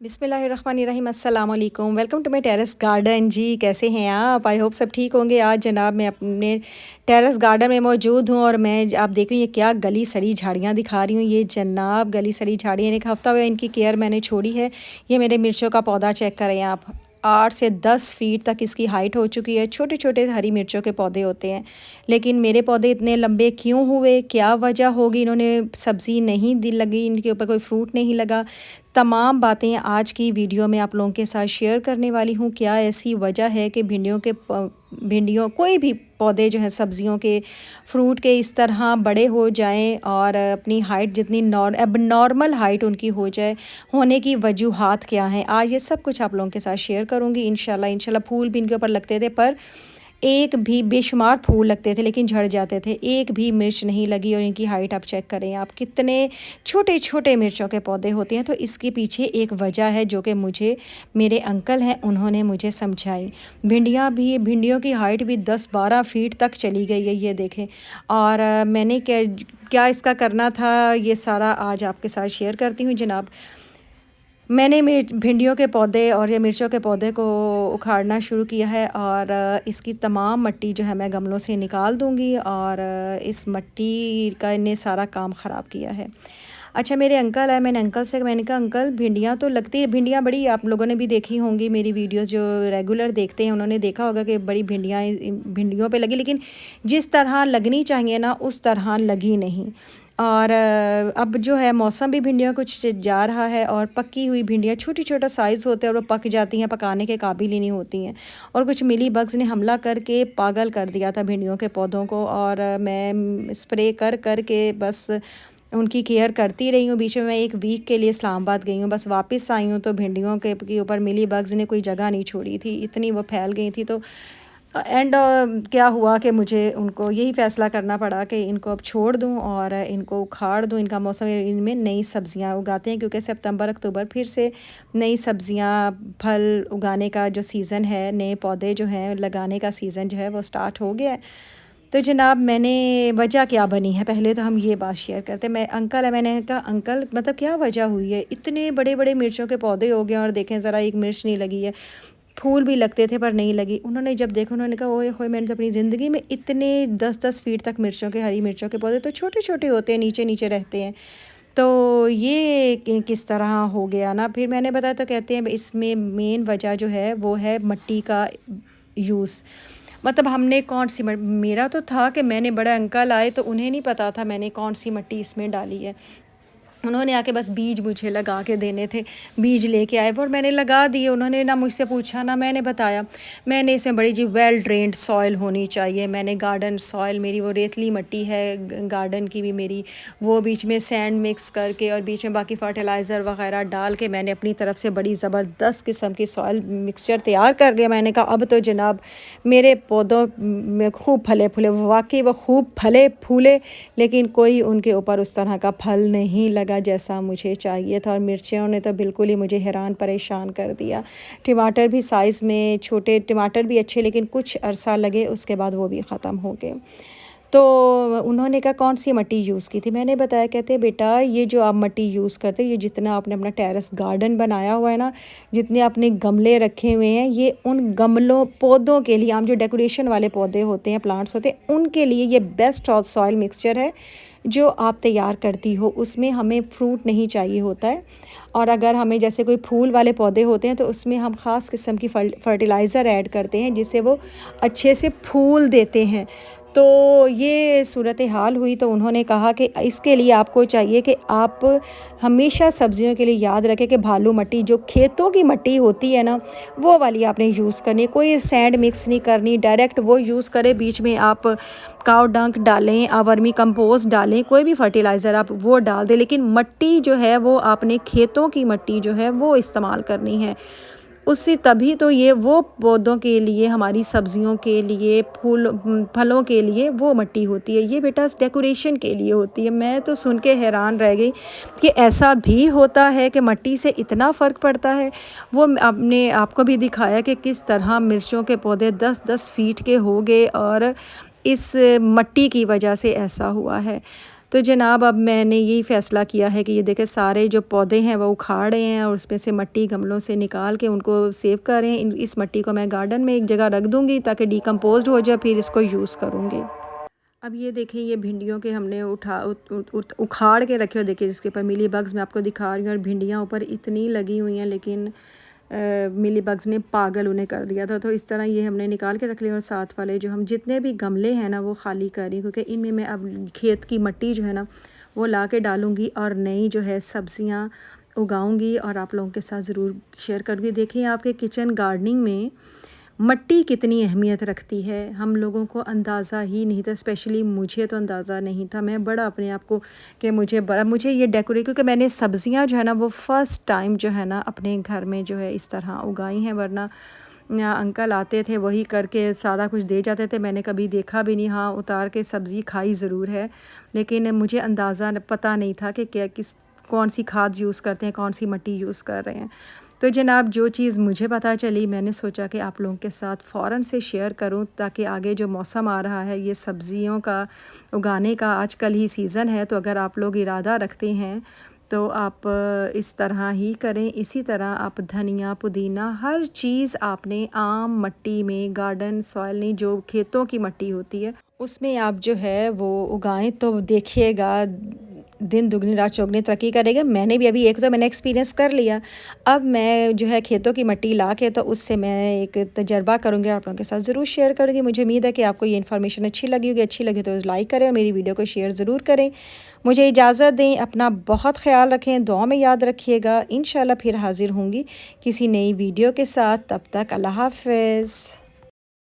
बिस्मिल्लाहिर्रहमानिर्रहीम अस्सलाम वालेकुम। Welcome to my terrace garden. जी कैसे हैं आप? आई होप सब ठीक होंगे। आज जनाब मैं अपने टेरेस गार्डन में मौजूद हूँ और मैं आप देख रही हैं ये क्या गली सड़ी झाड़ियाँ दिखा रही हूँ। ये जनाब गली सड़ी झाड़ियाँ, एक हफ़्ता हुआ इनकी केयर मैंने छोड़ी है। ये मेरे मिर्चों का पौधा चेक करें आप, 8 से 10 फीट तक इसकी हाइट हो चुकी है। छोटे छोटे हरी मिर्चों के पौधे होते हैं, लेकिन मेरे पौधे इतने लंबे क्यों हुए, क्या वजह होगी? इन्होंने सब्ज़ी नहीं दी लगी, इनके ऊपर कोई फ्रूट नहीं लगा। तमाम बातें आज की वीडियो में आप लोगों के साथ शेयर करने वाली हूँ। क्या ऐसी वजह है कि भिंडियों कोई भी पौधे जो हैं सब्ज़ियों के, फ्रूट के इस तरह बड़े हो जाएं और अपनी हाइट जितनी अब नॉर्मल हाइट उनकी हो जाए, होने की वजूहात क्या हैं? आज ये सब कुछ आप लोगों के साथ शेयर करूँगी इंशाल्लाह। फूल भी इनके ऊपर लगते थे, पर एक भी, बेशुमार फूल लगते थे लेकिन झड़ जाते थे। एक भी मिर्च नहीं लगी और इनकी हाइट आप चेक करें आप, कितने छोटे छोटे मिर्चों के पौधे होते हैं। तो इसके पीछे एक वजह है जो कि मुझे मेरे अंकल हैं उन्होंने मुझे समझाई। भिंडियों की हाइट भी 10-12 फीट तक चली गई है, ये देखें। और मैंने क्या क्या इसका करना था, ये सारा आज आपके साथ शेयर करती हूँ जनाब। मैंने भिंडियों के पौधे और ये मिर्चों के पौधे को उखाड़ना शुरू किया है और इसकी तमाम मिट्टी जो है मैं गमलों से निकाल दूंगी और इस मिट्टी का इन्हें सारा काम ख़राब किया है। अच्छा, मेरे अंकल है, मैंने कहा अंकल भिंडियाँ तो लगती है, भिंडियाँ बड़ी, आप लोगों ने भी देखी होंगी मेरी वीडियोस, जो रेगुलर देखते हैं उन्होंने देखा होगा कि बड़ी भिंडियाँ भिंडियों पे लगी, लेकिन जिस तरह लगनी चाहिए ना उस तरह लगी नहीं। और अब जो है मौसम भी भिंडियों कुछ जा रहा है और पकी हुई भिंडियाँ छोटी छोटा साइज़ होते हैं और वो पक जाती हैं, पकाने के काबिल ही नहीं होती हैं। और कुछ मिली बग्स ने हमला करके पागल कर दिया था भिंडियों के पौधों को, और मैं स्प्रे कर कर के बस उनकी केयर करती रही हूँ। बीच में मैं 1 वीक के लिए इस्लामाबाद गई हूँ, बस वापस आई हूँ तो भिंडियों के ऊपर मिली बग्स ने कोई जगह नहीं छोड़ी थी, इतनी वो फैल गई थी। तो एंड क्या हुआ कि मुझे उनको यही फ़ैसला करना पड़ा कि इनको अब छोड़ दूं और इनको उखाड़ दूं। इनका मौसम, इनमें नई सब्ज़ियां उगाते हैं क्योंकि सितंबर अक्टूबर फिर से नई सब्ज़ियां, फल उगाने का जो सीज़न है, नए पौधे जो हैं लगाने का सीज़न जो है वो स्टार्ट हो गया है। तो जनाब मैंने वजह क्या बनी है, पहले तो हम ये बात शेयर करते हैं। मैंने कहा अंकल मतलब क्या वजह हुई है, इतने बड़े बड़े मिर्चों के पौधे हो गए और देखें ज़रा एक मिर्च नहीं लगी है। फूल भी लगते थे पर नहीं लगी। उन्होंने जब देखा उन्होंने कहा ओए होए, मैंने तो अपनी ज़िंदगी में इतने 10-10 फीट तक हरी मिर्चों के पौधे, तो छोटे छोटे होते हैं, नीचे नीचे रहते हैं, तो ये किस तरह हो गया ना। फिर मैंने बताया तो कहते हैं इसमें मेन वजह जो है वो है मिट्टी का यूज़। मतलब हमने कौन सी मेरा तो था कि मैंने, बड़े अंकल आए तो उन्हें नहीं पता था मैंने कौन सी मिट्टी इसमें डाली है। उन्होंने आके बस बीज मुझे लगा के देने थे, बीज लेके आए और मैंने लगा दिए। उन्होंने ना मुझसे पूछा ना मैंने बताया। मैंने इसमें बड़ी जी वेल ड्रेन्ड सॉइल होनी चाहिए, मैंने गार्डन सॉइल, मेरी वो रेतली मिट्टी है गार्डन की भी मेरी, वो बीच में सैंड मिक्स करके और बीच में बाकी फर्टिलाइज़र वगैरह डाल के मैंने अपनी तरफ से बड़ी ज़बरदस्त किस्म की सॉइल मिक्सचर तैयार कर लिया। मैंने कहा अब तो जनाब मेरे पौधों में खूब फले फूले, वाकई वो खूब फले फूले, लेकिन कोई उनके ऊपर उस तरह का फल नहीं लगा जैसा मुझे चाहिए था। और मिर्चियों ने तो बिल्कुल ही मुझे हैरान परेशान कर दिया। टमाटर भी साइज़ में छोटे, टमाटर भी अच्छे, लेकिन कुछ अरसा लगे उसके बाद वो भी ख़त्म हो गए। तो उन्होंने कहा कौन सी मिट्टी यूज़ की थी, मैंने बताया, कहते बेटा ये जो आप मिट्टी यूज़ करते हो, ये जितना आपने अपना टेरेस गार्डन बनाया हुआ है ना, जितने आपने गमले रखे हुए हैं, ये उन गमलों पौधों के लिए, आम जो डेकोरेशन वाले पौधे होते हैं, प्लांट्स होते हैं, उनके लिए ये बेस्ट सॉइल मिक्सचर है जो आप तैयार करती हो। उसमें हमें फ्रूट नहीं चाहिए होता है, और अगर हमें जैसे कोई फूल वाले पौधे होते हैं तो उसमें हम ख़ास किस्म की फर्टिलाइज़र ऐड करते हैं जिससे वो अच्छे से फूल देते हैं। तो ये सूरत हाल हुई। तो उन्होंने कहा कि इसके लिए आपको चाहिए कि आप हमेशा सब्जियों के लिए याद रखें कि भालू मिट्टी, जो खेतों की मिट्टी होती है ना, वो वाली आपने यूज़ करनी, कोई सैंड मिक्स नहीं करनी, डायरेक्ट वो यूज़ करें। बीच में आप काव डंक डालें, आप वर्मी कंपोस्ट डालें, कोई भी फर्टिलाइज़र आप वो डाल दें, लेकिन मिट्टी जो है वो आपने खेतों की मिट्टी जो है वो इस्तेमाल करनी है। उससे तभी तो ये वो पौधों के लिए, हमारी सब्जियों के लिए, फलों के लिए वो मिट्टी होती है, ये बेटा डेकोरेशन के लिए होती है। मैं तो सुन के हैरान रह गई कि ऐसा भी होता है कि मिट्टी से इतना फ़र्क पड़ता है। वो आपने आपको भी दिखाया कि किस तरह मिर्चों के पौधे 10-10 फीट के हो गए और इस मिट्टी की वजह से ऐसा हुआ है। तो जनाब अब मैंने यही फ़ैसला किया है कि ये देखें सारे जो पौधे हैं वो उखाड़ रहे हैं और उसमें से मिट्टी गमलों से निकाल के उनको सेव कर रहे हैं। इस मिट्टी को मैं गार्डन में एक जगह रख दूँगी ताकि डिकम्पोज़्ड हो जाए, फिर इसको यूज़ करूँगी। अब ये देखें ये भिंडियों के हमने उखाड़ के रखे हुए, देखिए इसके ऊपर मिली बग्स मैं आपको दिखा रही हूँ और भिंडियाँ ऊपर इतनी लगी हुई हैं, लेकिन मिली बग्स ने पागल उन्हें कर दिया था। तो इस तरह ये हमने निकाल के रख लिया और साथ वाले जो हम जितने भी गमले हैं ना वो खाली कर रही हूँ, क्योंकि इनमें मैं अब खेत की मिट्टी जो है ना वो ला के डालूँगी और नई जो है सब्ज़ियाँ उगाऊँगी और आप लोगों के साथ ज़रूर शेयर करूँगी। देखिए आपके किचन गार्डनिंग में मिट्टी कितनी अहमियत रखती है, हम लोगों को अंदाज़ा ही नहीं था, स्पेशली मुझे तो अंदाज़ा नहीं था। मैं बड़ा अपने आप को कि मुझे ये डेकोरेट, क्योंकि मैंने सब्ज़ियां जो है ना वो फ़र्स्ट टाइम जो है ना अपने घर में जो है इस तरह उगाई हैं, वरना अंकल आते थे वही करके सारा कुछ दे जाते थे, मैंने कभी देखा भी नहीं। हाँ, उतार के सब्ज़ी खाई ज़रूर है, लेकिन मुझे अंदाज़ा पता नहीं था कि क्या कौन सी खाद यूज़ करते हैं, कौन सी मिट्टी यूज़ कर रहे हैं। तो जनाब जो चीज़ मुझे पता चली मैंने सोचा कि आप लोगों के साथ फ़ौरन से शेयर करूं, ताकि आगे जो मौसम आ रहा है ये सब्ज़ियों का उगाने का आजकल ही सीज़न है, तो अगर आप लोग इरादा रखते हैं तो आप इस तरह ही करें। इसी तरह आप धनिया पुदीना हर चीज़ आपने आम मिट्टी में, गार्डन सॉइल नहीं, जो खेतों की मिट्टी होती है उसमें आप जो है वो उगाएं, तो देखिएगा दिन दुगनी रात चौगनी तरक्की करेगा। मैंने भी अभी एक तो मैंने एक्सपीरियंस कर लिया, अब मैं जो है खेतों की मिट्टी ला के तो उससे मैं एक तजर्बा करूँगी, आप लोगों के साथ ज़रूर शेयर करूँगी। मुझे उम्मीद है कि आपको ये इन्फॉर्मेशन अच्छी लगी होगी, अच्छी लगी तो लाइक करें और मेरी वीडियो को शेयर ज़रूर करें। मुझे इजाज़त दें, अपना बहुत ख्याल रखें, दुआ में याद रखिएगा। इंशाल्लाह फिर हाज़िर होंगी किसी नई वीडियो के साथ, तब तक अल्लाह हाफ़िज़।